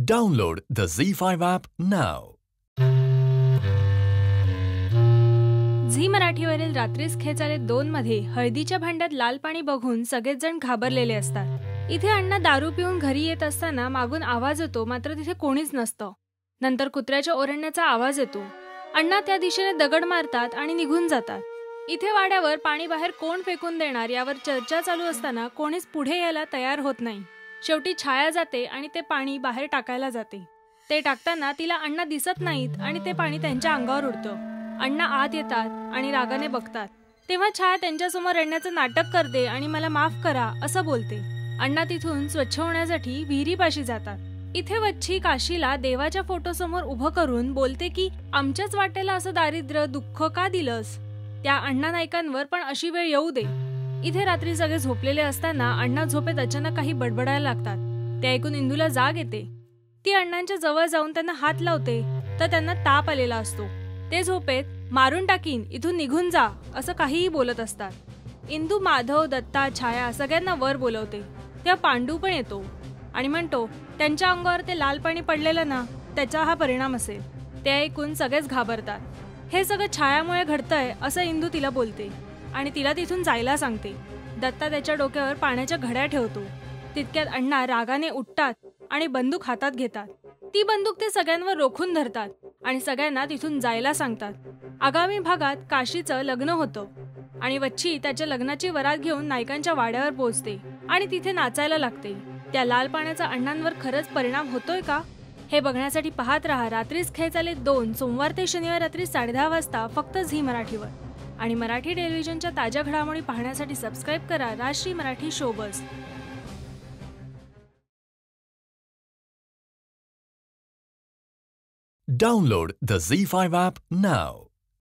Download the ZEE5 app now. Zee मराठीवरील रात्रीस खेच आले 2 मध्ये हळदीच्या भांड्यात लाल पाणी बघून सगळेच जण घाबरलेले असतात. इथे अण्णा दारू पिऊन घरी येत असताना मागून आवाज येतो, मात्र तिथे कोणीच नसतं. नंतर कुत्र्याच्या ओरडण्याचा आवाज येतो. अण्णा त्या दिशेने दगड मारतात आणि निघून जातात. इथे वाड्यावर पाणी बाहेर कोण फेकून देणार यावर चर्चा चालू असताना कोणीच पुढे यायला तयार होत नाही. शेवटी छाया जाते आणि ते पाणी बाहेर टाकायला जाते. ते टाकताना तिला अण्णा दिसत नाहीत आणि ते पाणी त्यांच्या अंगावर उडतं. अण्णा आत येतात आणि रागाने बघतात. तेव्हा छाया त्यांच्यासमोर रडण्याचं नाटक करते आणि मला माफ करा असं बोलते. अण्णा तिथून स्वच्छ होण्यासाठी विहिरीपाशी जातात. इथे वच्छी काशीला देवाच्या फोटोसमोर उभं करून बोलते की आमच्याच वाटेला असं दारिद्र्य दुःख का दिलंस? त्या अण्णा नायकांवर पण अशी वेळ येऊ दे. इथे रात्री सगळे झोपलेले असताना अण्णा झोपेत अचानक काही बडबडायला लागतात. ते ऐकून इंदूला जाग येते. ती अण्णांच्या जवळ जाऊन त्यांना हात लावते तर त्यांना ताप आलेला असतो. ते झोपेत मारून टाकीन, इथून निघून जा असं काहीही बोलत असतात. इंदू माधव, दत्ता, छाया सगळ्यांना वर बोलवते. तेव्हा पांडू पण येतो आणि म्हणतो त्यांच्या अंगावर ते लाल पाणी पडलेलं ना, त्याचा हा परिणाम असेल. ते ऐकून सगळेच घाबरतात. हे सगळं छायामुळे घडतंय असं इंदू तिला बोलते आणि तिला तिथून जायला सांगते. दत्ता त्याच्या डोक्यावर पाण्याच्या घड्या ठेवतो. तितक्यात अण्णा रागाने उठतात आणि बंदूक हातात घेतात. ती बंदूक ते सगळ्यांवर रोखून धरतात आणि सगळ्यांना तिथून जायला सांगतात. आगामी भागात काशीचं लग्न होतं आणि वच्छी त्याच्या लग्नाची वरात घेऊन नायकांच्या वाड्यावर पोहोचते आणि तिथे नाचायला लागते. त्या लाल पाण्याचा अण्णांवर खरंच परिणाम होतोय का हे बघण्यासाठी पाहत रहा रात्रीस खेच आले 2 सोमवार ते शनिवार रात्री 10:30 वाजता फक्त झी मराठीवर. आणि मराठी टेलिव्हिजनच्या ताज्या घडामोडी पाहण्यासाठी सबस्क्राईब करा राष्ट्रीय Marathi शोबस. Download the ZEE5 app now.